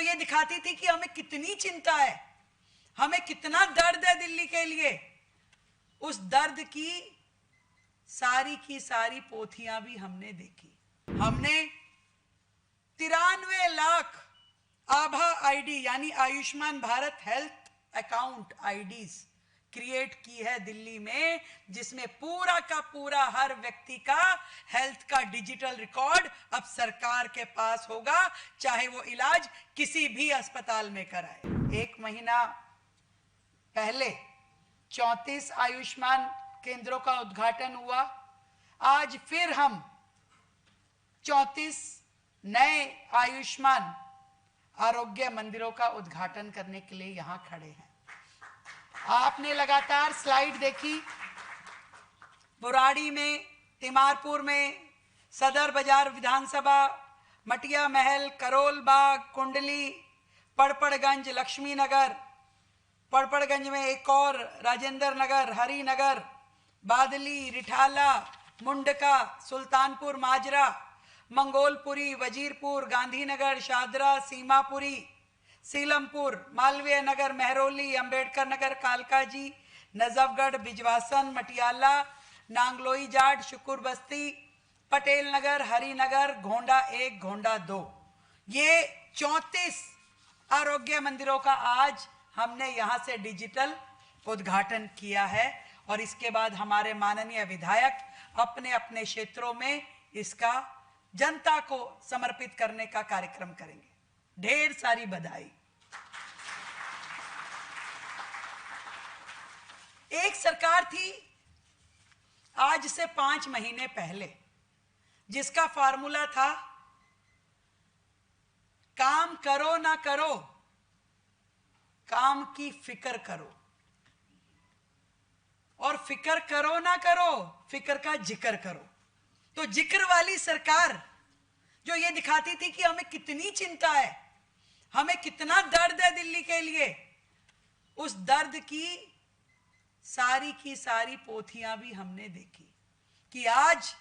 ये दिखाती थी कि हमें कितनी चिंता है, हमें कितना दर्द है दिल्ली के लिए, उस दर्द की सारी पोथियां भी हमने देखी। हमने 93 लाख आभा आईडी यानी Ayushman Bharat health account IDs create की है दिल्ली में, जिसमें पूरा का पूरा हर व्यक्ति का हेल्थ का डिजिटल रिकॉर्ड अब सरकार के पास होगा, चाहे वो इलाज किसी भी अस्पताल में कराए। एक महीना पहले 34 आयुष्मान केंद्रों का उद्घाटन हुआ। आज फिर हम 34 नए आयुष्मान आरोग्य मंदिरों का उद्घाटन करने के लिए यहां खड़े हैं। आपने लगातार स्लाइड देखी, बुराड़ी में, तिमारपुर में, सदर बाजार विधानसभा, मटिया महल, करोल बाग, कुंडली, पड़पड़गंज, लक्ष्मी नगर, पड़पड़गंज में एक और, राजेंद्र नगर, हरिनगर, बादली, रिठाला, मुंडका, सुल्तानपुर माजरा, मंगोलपुरी, वजीरपुर, गांधीनगर, शादरा, सीमापुरी, सीलमपुर, मालवीय नगर, मेहरौली, अंबेडकर नगर, कालकाजी, नजफगढ़, बिजवासन, मटियाला, नांगलोई जाट, शुकुर बस्ती, पटेल नगर, हरिनगर, घोंडा 1, घोंडा 2, ये 34 आरोग्य मंदिरों का आज हमने यहां से डिजिटल उद्घाटन किया है। और इसके बाद हमारे माननीय विधायक अपने अपने क्षेत्रों में इसका जनता को समर्पित करने का कार्यक्रम करेंगे। ढेर सारी बधाई। एक सरकार थी आज से 5 महीने पहले, जिसका फार्मूला था काम करो ना करो, काम की फिक्र करो, और फिक्र करो ना करो, फिक्र का जिक्र करो। तो जिक्र वाली सरकार जो ये दिखाती थी कि हमें कितनी चिंता है, हमें कितना दर्द है दिल्ली के लिए, उस दर्द की सारी पोथियां भी हमने देखी कि आज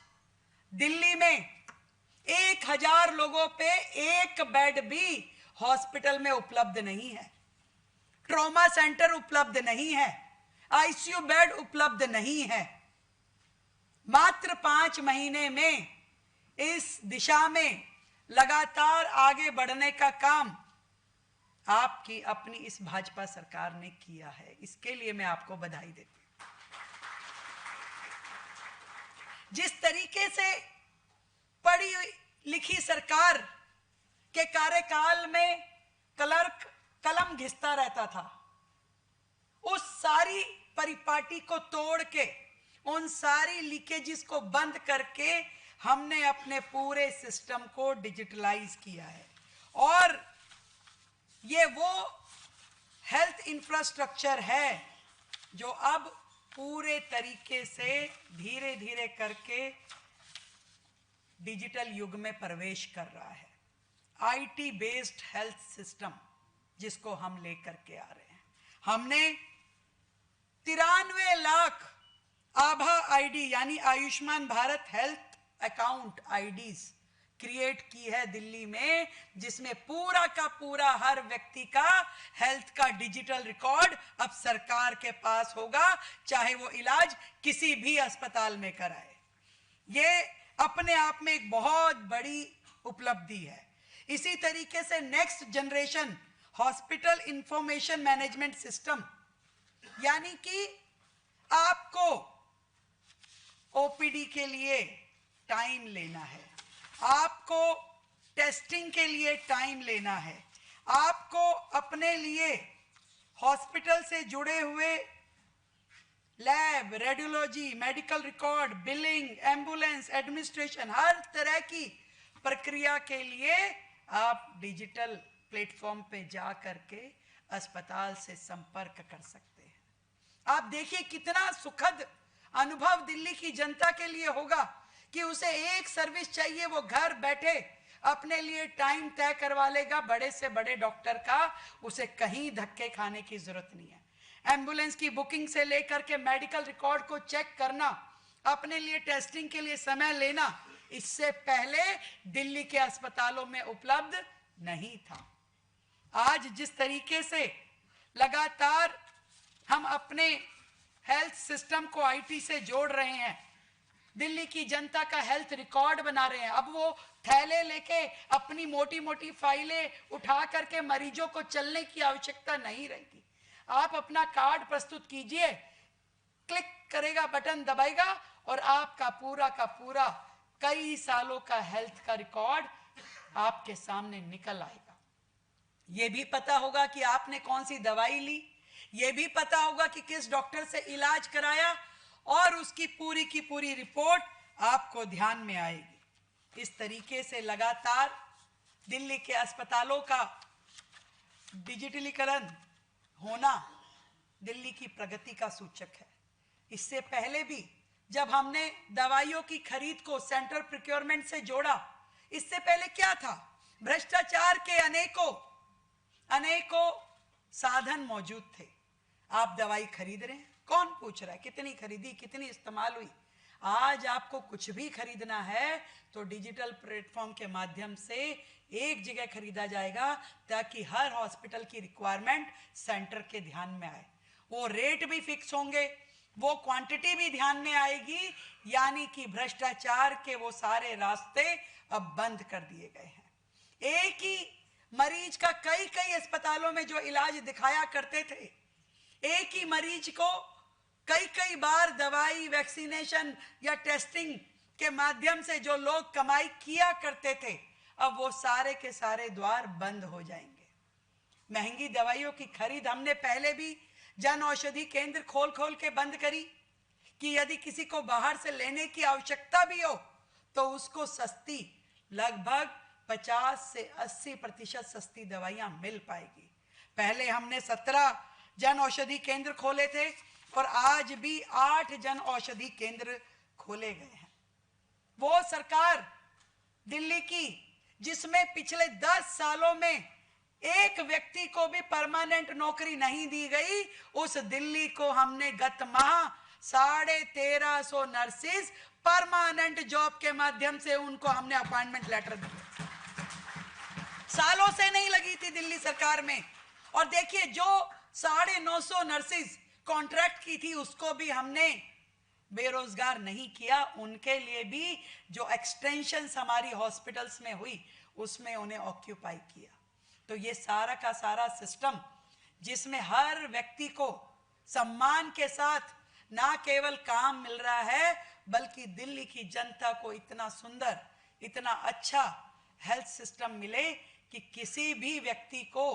दिल्ली में 1000 लोगों पे एक बेड भी हॉस्पिटल में उपलब्ध नहीं है, ट्रॉमा सेंटर उपलब्ध नहीं है, आईसीयू बेड उपलब्ध नहीं है। मात्र 5 महीने में इस दिशा में लगातार आगे बढ़ने का काम आपकी अपनी इस भाजपा सरकार ने किया है। इसके लिए मैं आपको बधाई देती हूं। जिस तरीके से पढ़ी लिखी सरकार के कार्यकाल में क्लर्क कलम घिसता रहता था, उस सारी परिपाटी को तोड़ के, उन सारी लीकेजेस को बंद करके हमने अपने पूरे सिस्टम को डिजिटलाइज किया है। और ये वो हेल्थ इंफ्रास्ट्रक्चर है जो अब पूरे तरीके से धीरे धीरे करके डिजिटल युग में प्रवेश कर रहा है। आईटी बेस्ड हेल्थ सिस्टम जिसको हम लेकर के आ रहे हैं। हमने 93 लाख आभा आईडी यानी Ayushman Bharat health account IDs create की है दिल्ली में, जिसमें पूरा का पूरा हर व्यक्ति का हेल्थ का डिजिटल रिकॉर्ड अब सरकार के पास होगा, चाहे वो इलाज किसी भी अस्पताल में कराए। ये अपने आप में एक बहुत बड़ी उपलब्धि है। इसी तरीके से next generation hospital information management system, यानी कि आपको ओपीडी के लिए टाइम लेना है, आपको टेस्टिंग के लिए टाइम लेना है, आपको अपने लिए हॉस्पिटल से जुड़े हुए lab, radiology, medical record, billing, ambulance, administration, हर तरह की प्रक्रिया के लिए आप डिजिटल प्लेटफॉर्म पे जा करके अस्पताल से संपर्क कर सकते हैं। आप देखिए कितना सुखद अनुभव दिल्ली की जनता के लिए होगा कि उसे एक सर्विस चाहिए, वो घर बैठे अपने लिए टाइम तय करवा लेगा बड़े से बड़े डॉक्टर का, उसे कहीं धक्के खाने की जरूरत नहीं है। एम्बुलेंस की बुकिंग से लेकर के मेडिकल रिकॉर्ड को चेक करना, अपने लिए टेस्टिंग के लिए समय लेना, इससे पहले दिल्ली के अस्पतालों में उपलब्ध नहीं था। आज जिस तरीके से लगातार हम अपने हेल्थ सिस्टम को आईटी से जोड़ रहे हैं, दिल्ली की जनता का हेल्थ रिकॉर्ड बना रहे हैं। अब वो थैले लेके अपनी मोटी मोटी फाइलें उठा करके मरीजों को चलने की आवश्यकता नहीं रहेगी। आप अपना कार्ड प्रस्तुत कीजिए, क्लिक करेगा, बटन दबाएगा और आपका पूरा का पूरा कई सालों का हेल्थ का रिकॉर्ड आपके सामने निकल आएगा। ये भी पता होगा कि आपने कौन सी दवाई ली, ये भी पता होगा कि किस डॉक्टर से इलाज कराया, और उसकी पूरी की पूरी रिपोर्ट आपको ध्यान में आएगी। इस तरीके से लगातार दिल्ली के अस्पतालों का डिजिटलीकरण होना दिल्ली की प्रगति का सूचक है। इससे पहले भी जब हमने दवाइयों की खरीद को सेंट्रल प्रोक्योरमेंट से जोड़ा, इससे पहले क्या था? भ्रष्टाचार के अनेकों साधन मौजूद थे। आप दवाई खरीद रहे हैं, कौन पूछ रहा है कितनी खरीदी, कितनी इस्तेमाल हुई? आज आपको कुछ भी खरीदना है तो डिजिटल प्लेटफॉर्म के माध्यम से एक जगह खरीदा जाएगा, ताकि हर हॉस्पिटल की रिक्वायरमेंट सेंटर के ध्यान में आए। वो रेट भी फिक्स होंगे, वो क्वांटिटी भी ध्यान में आएगी, यानी कि भ्रष्टाचार के वो सारे रास्ते अब बंद कर दिए गए हैं। एक ही मरीज का कई अस्पतालों में जो इलाज दिखाया करते थे, एक ही मरीज को कई बार दवाई, वैक्सीनेशन या टेस्टिंग के माध्यम से जो लोग कमाई किया करते थे, अब वो सारे के सारे द्वार बंद हो जाएंगे। महंगी दवाइयों की खरीद हमने पहले भी जन औषधि केंद्र खोल के बंद करी, कि यदि किसी को बाहर से लेने की आवश्यकता भी हो तो उसको सस्ती, लगभग 50 से 80% सस्ती दवाइयां मिल पाएगी। पहले हमने 17 जन औषधि केंद्र खोले थे और आज भी 8 जन औषधि केंद्र खोले गए हैं। वो सरकार दिल्ली की जिसमें पिछले 10 सालों में एक व्यक्ति को भी परमानेंट नौकरी नहीं दी गई, उस दिल्ली को हमने गत माह 1350 नर्सिस परमानेंट जॉब के माध्यम से उनको हमने अपॉइंटमेंट लेटर दिए। सालों से नहीं लगी थी दिल्ली सरकार में। और देखिए, जो 950 नर्सिस कॉन्ट्रैक्ट की थी उसको भी हमने बेरोजगार नहीं किया, उनके लिए भी जो एक्सटेंशंस हमारी हॉस्पिटल्स में हुई उसमें उन्हें ऑक्यूपाई किया। तो ये सारा का सारा सिस्टम जिसमें हर व्यक्ति को सम्मान के साथ ना केवल काम मिल रहा है, बल्कि दिल्ली की जनता को इतना सुंदर, इतना अच्छा हेल्थ सिस्टम मिले कि किसी भी व्यक्ति को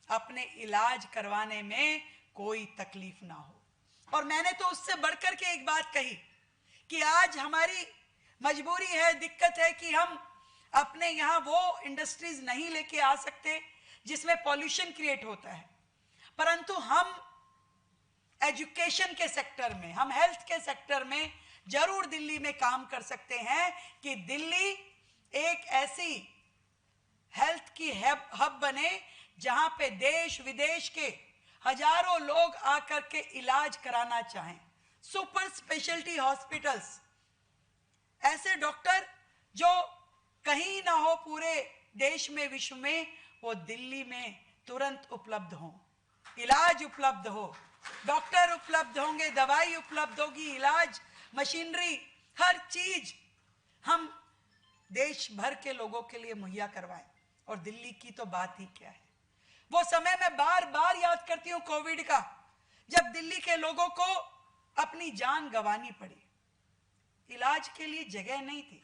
अपने इलाज करवाने में कोई तकलीफ ना हो। और मैंने तो उससे बढ़कर के एक बात कही कि आज हमारी मजबूरी है, दिक्कत है कि हम अपने यहाँ वो इंडस्ट्रीज नहीं लेके आ सकते जिसमें पॉल्यूशन क्रिएट होता है, परंतु हम एजुकेशन के सेक्टर में, हम हेल्थ के सेक्टर में जरूर दिल्ली में काम कर सकते हैं कि दिल्ली एक ऐसी हेल्थ की हब बने जहां पे देश विदेश के हजारों लोग आकर के इलाज कराना चाहें। सुपर स्पेशलिटी हॉस्पिटल्स, ऐसे डॉक्टर जो कहीं ना हो पूरे देश में, विश्व में, वो दिल्ली में तुरंत उपलब्ध हो, इलाज उपलब्ध हो, डॉक्टर उपलब्ध होंगे, दवाई उपलब्ध होगी, इलाज, मशीनरी, हर चीज हम देश भर के लोगों के लिए मुहैया करवाएं। और दिल्ली की तो बात ही क्या है। वो समय मैं बार बार याद करती हूं कोविड का, जब दिल्ली के लोगों को अपनी जान गंवानी पड़ी, इलाज के लिए जगह नहीं थी,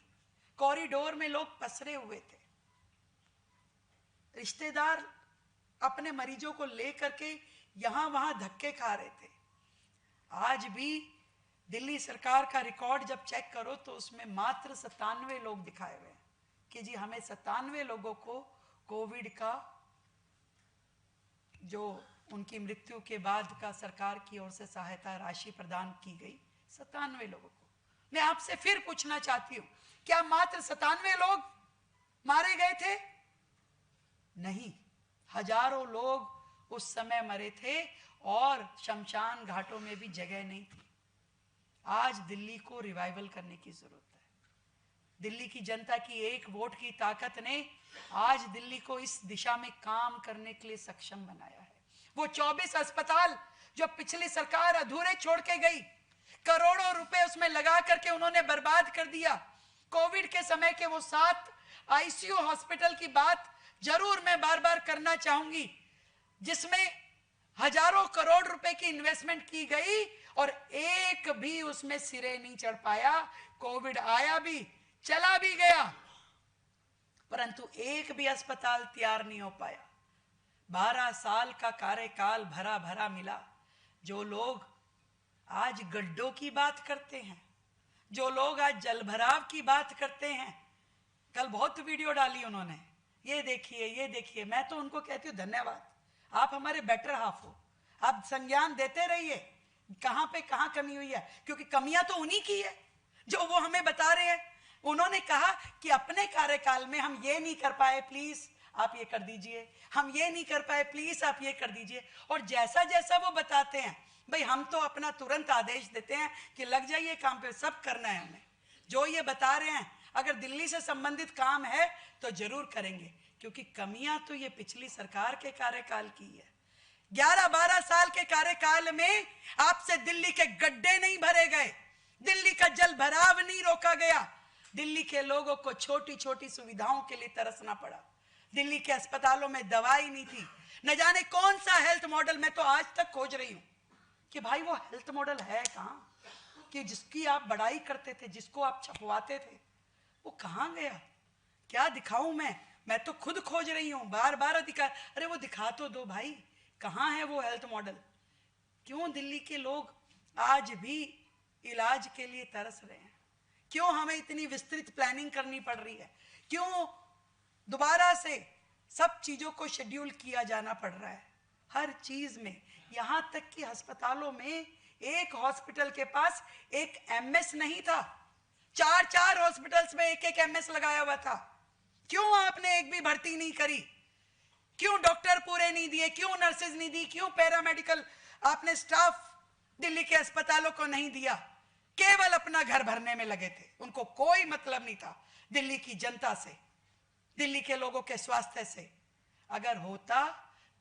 कॉरिडोर में लोग पसरे हुए थे, रिश्तेदार अपने मरीजों को लेकर के यहां वहां धक्के खा रहे थे। आज भी दिल्ली सरकार का रिकॉर्ड जब चेक करो तो उसमें मात्र 97 लोग दिखाए हुए हैं कि जी हमें 97 लोगों को कोविड का जो उनकी मृत्यु के बाद का सरकार की ओर से सहायता राशि प्रदान की गई, 97 लोगों को। मैं आपसे फिर पूछना चाहती हूं, क्या मात्र 97 लोग मारे गए थे? नहीं, हजारों लोग उस समय मरे थे और शमशान घाटों में भी जगह नहीं थी। आज दिल्ली को रिवाइवल करने की जरूरत है। दिल्ली की जनता की एक वोट की ताकत ने आज दिल्ली को इस दिशा में काम करने के लिए सक्षम बनाया है। वो 24 अस्पताल जो पिछली सरकार अधूरे छोड़ के गई, करोड़ों रुपए उसमें लगा करके उन्होंने बर्बाद कर दिया। कोविड के समय के वो 7 आईसीयू हॉस्पिटल की बात जरूर मैं बार बार करना चाहूंगी, जिसमें हजारों करोड़ रुपए की इन्वेस्टमेंट की गई और एक भी उसमें सिरे नहीं चढ़ पाया। कोविड आया भी, चला भी गया, परंतु एक भी अस्पताल तैयार नहीं हो पाया। 12 साल का कार्यकाल भरा भरा मिला। जो लोग आज गड्ढों की बात करते हैं, जो लोग आज जलभराव की बात करते हैं, कल बहुत वीडियो डाली उन्होंने, ये देखिए ये देखिए। मैं तो उनको कहती हूँ धन्यवाद, आप हमारे बेटर हाफ हो, आप संज्ञान देते रहिए कहां पे कहां कमी हुई है, क्योंकि कमियां तो उन्हीं की है जो वो हमें बता रहे हैं। उन्होंने कहा कि अपने कार्यकाल में हम ये नहीं कर पाए, प्लीज आप ये कर दीजिए, हम ये नहीं कर पाए, प्लीज आप ये कर दीजिए। और जैसा जैसा वो बताते हैं, भाई हम तो अपना तुरंत आदेश देते हैं कि लग जाइए काम पे, सब करना है हमें। जो ये बता रहे हैं अगर दिल्ली से संबंधित काम है तो जरूर करेंगे, क्योंकि कमियां तो ये पिछली सरकार के कार्यकाल की है। 11-12 साल के कार्यकाल में आपसे दिल्ली के गड्ढे नहीं भरे गए, दिल्ली का जल भराव नहीं रोका गया, दिल्ली के लोगों को छोटी छोटी सुविधाओं के लिए तरसना पड़ा। दिल्ली के अस्पतालों में दवाई नहीं थी। न जाने कौन सा हेल्थ मॉडल, मैं तो आज तक खोज रही हूं कि भाई वो हेल्थ मॉडल है कहां, कि जिसकी आप बड़ाई करते थे, जिसको आप छपवाते थे, वो कहां गया? क्या दिखाऊं मैं तो खुद खोज रही हूं, बार बार दिखा। अरे वो दिखा तो दो भाई, कहां है वो हेल्थ मॉडल? क्यों दिल्ली के लोग आज भी इलाज के लिए तरस रहे हैं? क्यों हमें इतनी विस्तृत प्लानिंग करनी पड़ रही है? क्यों दोबारा से सब चीजों को शेड्यूल किया जाना पड़ रहा है? हर चीज में, यहां तक कि अस्पतालों में एक हॉस्पिटल के पास एक एमएस नहीं था, 4 हॉस्पिटल्स में एक एमएस लगाया हुआ था। क्यों आपने एक भी भर्ती नहीं करी? क्यों डॉक्टर पूरे नहीं दिए? क्यों नर्सेज नहीं दी? क्यों पैरामेडिकल आपने स्टाफ दिल्ली के अस्पतालों को नहीं दिया? केवल अपना घर भरने में लगे थे, उनको कोई मतलब नहीं था दिल्ली की जनता से, दिल्ली के लोगों के स्वास्थ्य से। अगर होता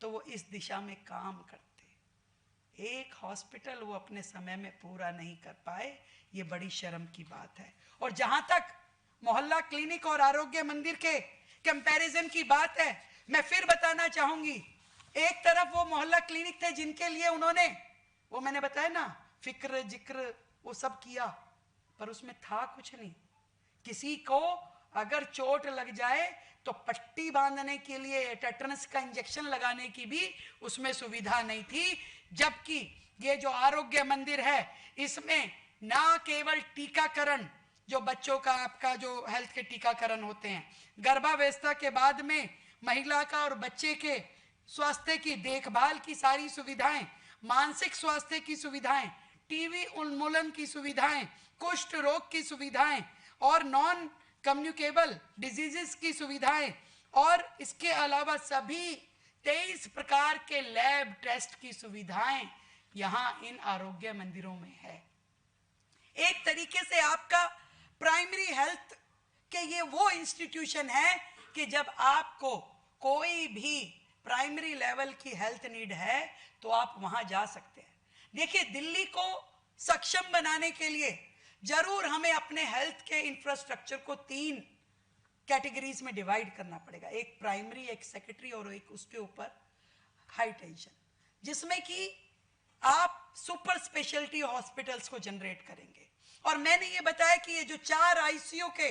तो वो इस दिशा में काम करते। एक हॉस्पिटल वो अपने समय में पूरा नहीं कर पाए, ये बड़ी शर्म की बात है। और जहां तक मोहल्ला क्लिनिक और आरोग्य मंदिर के कंपैरिजन की बात है, मैं फिर बताना चाहूंगी, एक तरफ वो मोहल्ला क्लिनिक थे जिनके लिए उन्होंने, वो मैंने बताया ना, फिक्र जिक्र वो सब किया, पर उसमें था कुछ नहीं। किसी को अगर चोट लग जाए तो पट्टी बांधने के लिए, टेटनस का इंजेक्शन लगाने की भी उसमें सुविधा नहीं थी। जबकि ये जो आरोग्य मंदिर है, इसमें ना केवल टीकाकरण, जो बच्चों का आपका जो हेल्थ के टीकाकरण होते हैं, गर्भावस्था के बाद में महिला का और बच्चे के स्वास्थ्य की देखभाल की सारी सुविधाएं, मानसिक स्वास्थ्य की सुविधाएं, टीबी उन्मूलन की सुविधाएं, कुष्ठ रोग की सुविधाएं और नॉन कम्युनिकेबल डिजीजेस की सुविधाएं, और इसके अलावा सभी 23 प्रकार के लैब टेस्ट की सुविधाएं यहां इन आरोग्य मंदिरों में है। एक तरीके से आपका प्राइमरी हेल्थ के ये वो इंस्टीट्यूशन है कि जब आपको कोई भी प्राइमरी लेवल की हेल्थ नीड है तो आप वहां जा सकते हैं। देखिए, दिल्ली को सक्षम बनाने के लिए जरूर हमें अपने हेल्थ के इंफ्रास्ट्रक्चर को 3 कैटेगरीज में डिवाइड करना पड़ेगा, एक प्राइमरी, एक सेकेंडरी और एक उसके ऊपर हाई टेंशन, जिसमें कि आप सुपर स्पेशलिटी हॉस्पिटल्स को जनरेट करेंगे। और मैंने ये बताया कि ये जो 4 आईसीयू के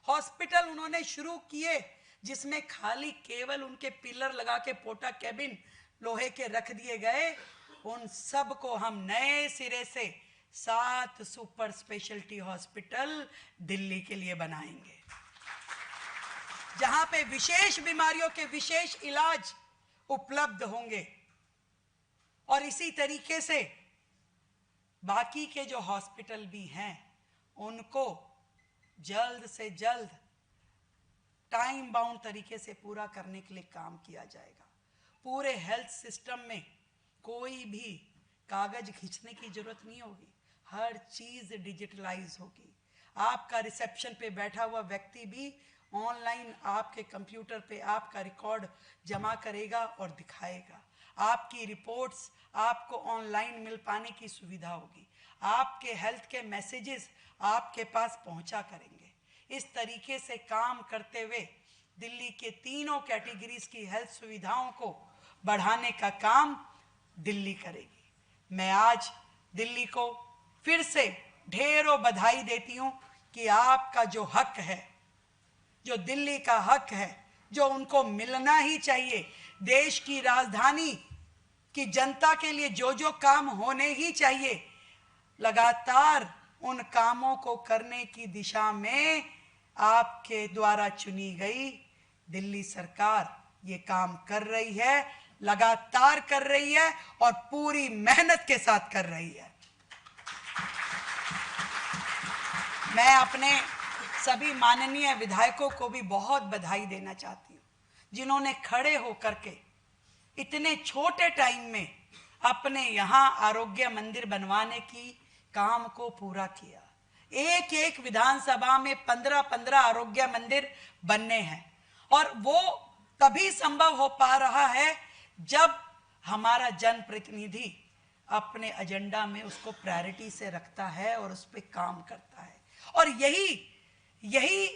हॉस्पिटल उन्होंने शुरू किए, जिसमें खाली केवल उनके पिलर लगा के पोटा कैबिन लोहे के रख दिए गए, उन सब को हम नए सिरे से 7 सुपर स्पेशलिटी हॉस्पिटल दिल्ली के लिए बनाएंगे, जहां पे विशेष बीमारियों के विशेष इलाज उपलब्ध होंगे। और इसी तरीके से बाकी के जो हॉस्पिटल भी हैं उनको जल्द से जल्द टाइम बाउंड तरीके से पूरा करने के लिए काम किया जाएगा। पूरे हेल्थ सिस्टम में कोई भी कागज खींचने की जरूरत नहीं होगी, हर चीज डिजिटलाइज होगी। आपका रिसेप्शन पे बैठा हुआ व्यक्ति भी ऑनलाइन आपके कंप्यूटर पे आपका रिकॉर्ड जमा करेगा और दिखाएगा। आपकी रिपोर्ट्स आपको ऑनलाइन मिल पाने की सुविधा होगी। आपके हेल्थ के मैसेजेस आपके पास पहुंचा करेंगे। इस तरीके से काम करते हुए दिल्ली के तीनों कैटेगरीज की हेल्थ सुविधाओं को बढ़ाने का काम दिल्ली करेगी। मैं आज दिल्ली को फिर से ढेरों बधाई देती हूं कि आपका जो हक है, जो दिल्ली का हक है, जो उनको मिलना ही चाहिए, देश की राजधानी की जनता के लिए जो जो काम होने ही चाहिए, लगातार उन कामों को करने की दिशा में आपके द्वारा चुनी गई दिल्ली सरकार ये काम कर रही है, लगातार कर रही है और पूरी मेहनत के साथ कर रही है। मैं अपने सभी माननीय विधायकों को भी बहुत बधाई देना चाहती हूँ, जिन्होंने खड़े होकर के इतने छोटे टाइम में अपने यहाँ आरोग्य मंदिर बनवाने की काम को पूरा किया। एक एक विधानसभा में 15-15 आरोग्य मंदिर बनने हैं और वो तभी संभव हो पा रहा है जब हमारा जनप्रतिनिधि अपने एजेंडा में उसको प्रायोरिटी से रखता है और उस पर काम करता है। और यही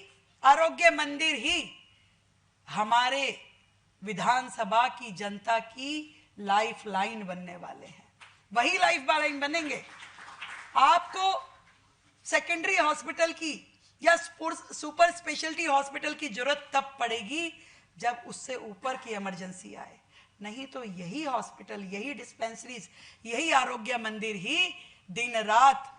आरोग्य मंदिर ही हमारे विधानसभा की जनता की लाइफ लाइन बनने वाले हैं। वही लाइफ लाइन बनेंगे। आपको सेकेंडरी हॉस्पिटल की या सुपर स्पेशलिटी हॉस्पिटल की जरूरत तब पड़ेगी जब उससे ऊपर की इमरजेंसी आए, नहीं तो यही हॉस्पिटल, यही डिस्पेंसरीज, यही आरोग्य मंदिर ही दिन रात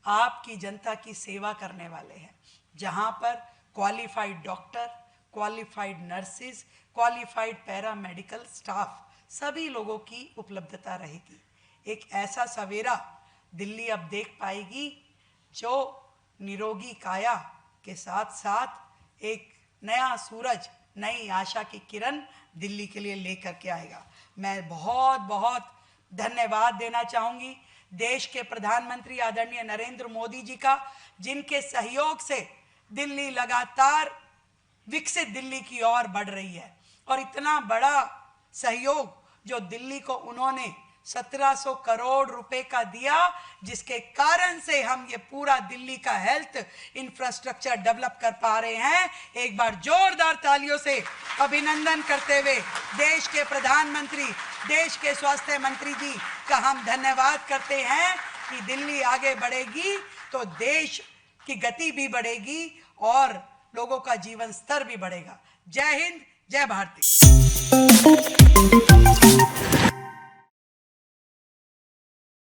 आपकी जनता की सेवा करने वाले हैं, जहां पर qualified doctor, qualified nurses, qualified paramedical staff सभी लोगों की उपलब्धता रहेगी। एक ऐसा सवेरा दिल्ली अब देख पाएगी जो निरोगी काया के साथ साथ एक नया सूरज, नई आशा की किरण दिल्ली के लिए लेकर के आएगा। मैं बहुत बहुत धन्यवाद देना चाहूँगी देश के प्रधानमंत्री आदरणीय नरेंद्र मोदी जी का, जिनके सहयोग से दिल्ली लगातार विकसित दिल्ली की ओर बढ़ रही है। और इतना बड़ा सहयोग जो दिल्ली को उन्होंने 1700 करोड़ रुपए का दिया, जिसके कारण से हम ये पूरा दिल्ली का हेल्थ इंफ्रास्ट्रक्चर डेवलप कर पा रहे हैं। एक बार जोरदार तालियों से अभिनंदन करते हुए देश के प्रधानमंत्री, देश के स्वास्थ्य मंत्री जी का हम धन्यवाद करते हैं कि दिल्ली आगे बढ़ेगी तो देश की गति भी बढ़ेगी और लोगों का जीवन स्तर भी बढ़ेगा। जय हिंद, जय भारती।